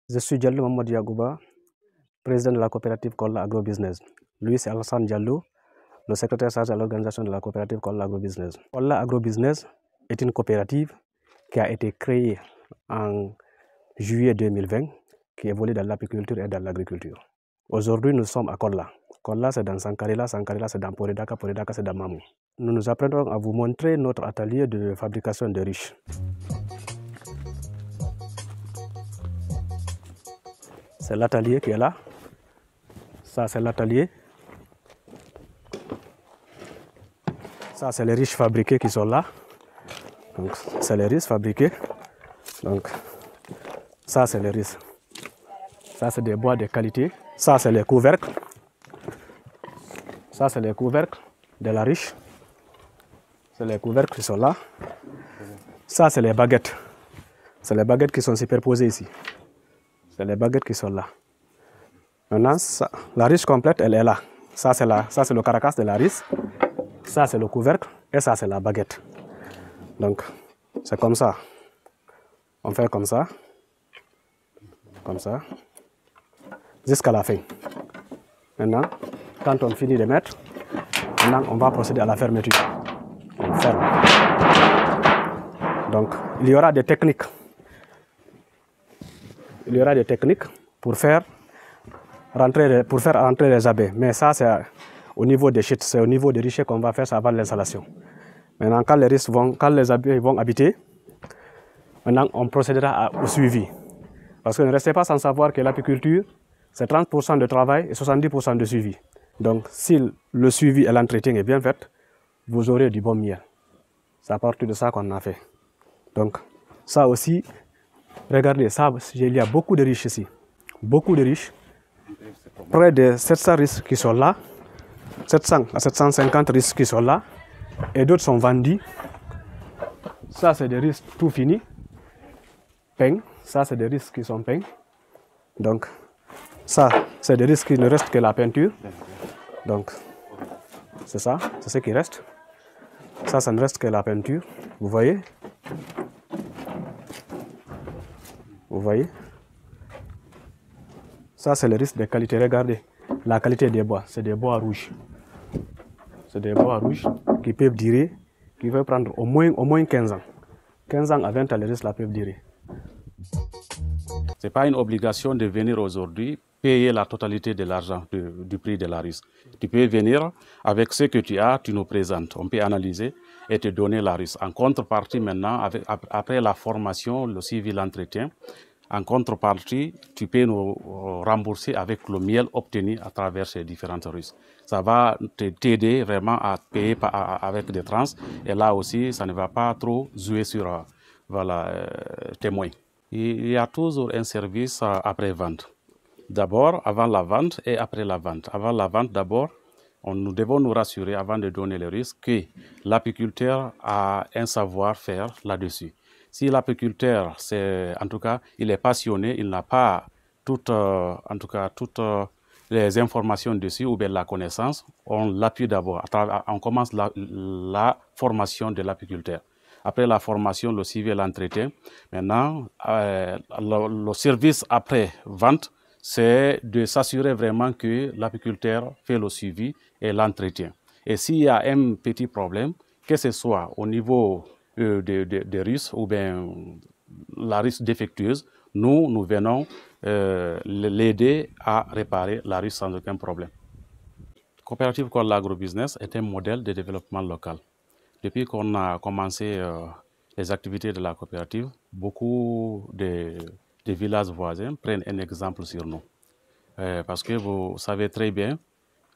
Je suis Diallo Mamadou Yagouba, président de la coopérative Kolla Agrobusiness. Lui, c'est Alassane Diallo, le secrétaire chargé à l'organisation de la coopérative Kolla Agrobusiness. Kolla Agrobusiness est une coopérative qui a été créée en juillet 2020, qui évolue dans l'apiculture et dans l'agriculture. Aujourd'hui, nous sommes à Kolla. Kolla, c'est dans Sankarila, Sankarila, c'est dans Poredaka, Poredaka, c'est dans Mamou. Nous nous apprêtons à vous montrer notre atelier de fabrication de riches. C'est l'atelier qui est là. Ça, c'est l'atelier. Ça, c'est les riches fabriqués qui sont là. Donc, c'est les riches fabriqués. Donc, ça, c'est les riches. Ça, c'est des bois de qualité. Ça, c'est les couvercles. Ça, c'est les couvercles de la riche. C'est les couvercles qui sont là. Ça, c'est les baguettes. C'est les baguettes qui sont superposées ici. C'est les baguettes qui sont là. Maintenant, ça, la riche complète, elle est là. Ça, c'est le caracasse de la riche. Ça, c'est le couvercle. Et ça, c'est la baguette. Donc, c'est comme ça. On fait comme ça. Comme ça. Jusqu'à la fin. Maintenant, quand on finit de mettre, maintenant, on va procéder à la fermeture. On ferme. Donc, il y aura des techniques. Il y aura des techniques pour faire rentrer les abeilles. Mais ça, c'est au niveau des chutes, c'est au niveau des richets qu'on va faire ça avant l'installation. Maintenant, quand les abeilles vont habiter, maintenant, on procédera au suivi. Parce que ne restez pas sans savoir que l'apiculture, c'est 30% de travail et 70% de suivi. Donc, si le suivi et l'entretien est bien fait, vous aurez du bon miel. C'est à partir de ça qu'on a fait. Donc, ça aussi, regardez, ça, il y a beaucoup de riches ici. Beaucoup de riches. Près de 700 riches qui sont là. 700 à 750 riches qui sont là. Et d'autres sont vendus. Ça, c'est des riches tout finis. Peints. Ça, c'est des riches qui sont peints. Donc, ça, c'est des risques qui ne restent que la peinture. Donc, c'est ça, c'est ce qui reste. Ça ne reste que la peinture. Vous voyez? Vous voyez? Ça, c'est le risque de qualité. Regardez, la qualité des bois, c'est des bois rouges. C'est des bois rouges qui peuvent durer, qui peuvent prendre au moins 15 ans. 15 ans à 20 ans, les risques la peuvent durer. Ce n'est pas une obligation de venir aujourd'hui payer la totalité de l'argent du prix de la riche. Tu peux venir avec ce que tu as, tu nous présentes. On peut analyser et te donner la riche. En contrepartie, maintenant, après la formation, le suivi, l'entretien, en contrepartie, tu peux nous rembourser avec le miel obtenu à travers ces différentes riches. Ça va t'aider vraiment à payer avec des trans. Et là aussi, ça ne va pas trop jouer sur tes moyens. Il y a toujours un service après-vente. D'abord, avant la vente et après la vente. Avant la vente, d'abord, nous devons nous rassurer, avant de donner le risque, que l'apiculteur a un savoir-faire là-dessus. Si l'apiculteur, en tout cas, il est passionné, il n'a pas toutes les informations dessus ou bien la connaissance, on l'appuie d'abord. On commence la formation de l'apiculteur. Après la formation, le suivi et l'entretien. Maintenant, le service après-vente, c'est de s'assurer vraiment que l'apiculteur fait le suivi et l'entretien. Et s'il y a un petit problème, que ce soit au niveau des risques ou bien la risque défectueuse, nous venons l'aider à réparer la risque sans aucun problème. Coopérative Kolla Agrobusiness est un modèle de développement local. Depuis qu'on a commencé les activités de la coopérative, beaucoup de villages voisins prennent un exemple sur nous. Parce que vous savez très bien,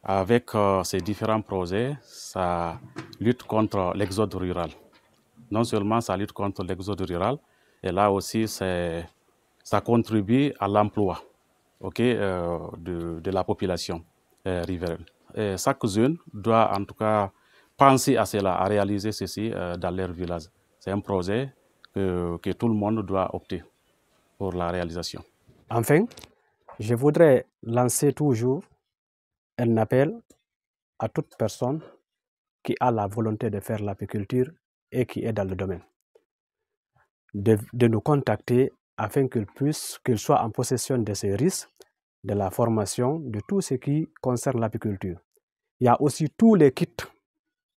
avec ces différents projets, ça lutte contre l'exode rural. Non seulement ça lutte contre l'exode rural, et là aussi ça contribue à l'emploi de la population riveraine. Chaque jeune doit en tout cas penser à cela, à réaliser ceci dans leur village. C'est un projet que tout le monde doit opter pour la réalisation. Enfin, je voudrais lancer toujours un appel à toute personne qui a la volonté de faire l'apiculture et qui est dans le domaine, de nous contacter afin qu'ils soient en possession de ces risques, de la formation, de tout ce qui concerne l'apiculture. Il y a aussi tous les kits,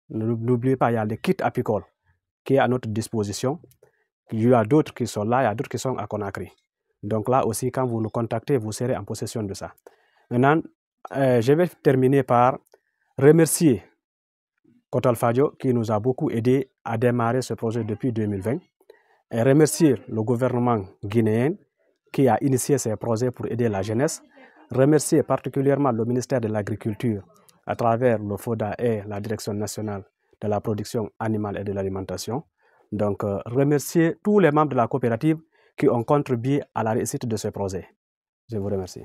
n'oubliez pas, il y a les kits apicoles qui est à notre disposition. Il y a d'autres qui sont là, il y a d'autres qui sont à Conakry. Donc là aussi, quand vous nous contactez, vous serez en possession de ça. Maintenant, je vais terminer par remercier Kotal Fadio qui nous a beaucoup aidé à démarrer ce projet depuis 2020 et remercier le gouvernement guinéen qui a initié ces projets pour aider la jeunesse. Remercier particulièrement le ministère de l'Agriculture à travers le FODA et la Direction nationale de la production animale et de l'alimentation. Donc, remercier tous les membres de la coopérative qui ont contribué à la réussite de ce projet. Je vous remercie.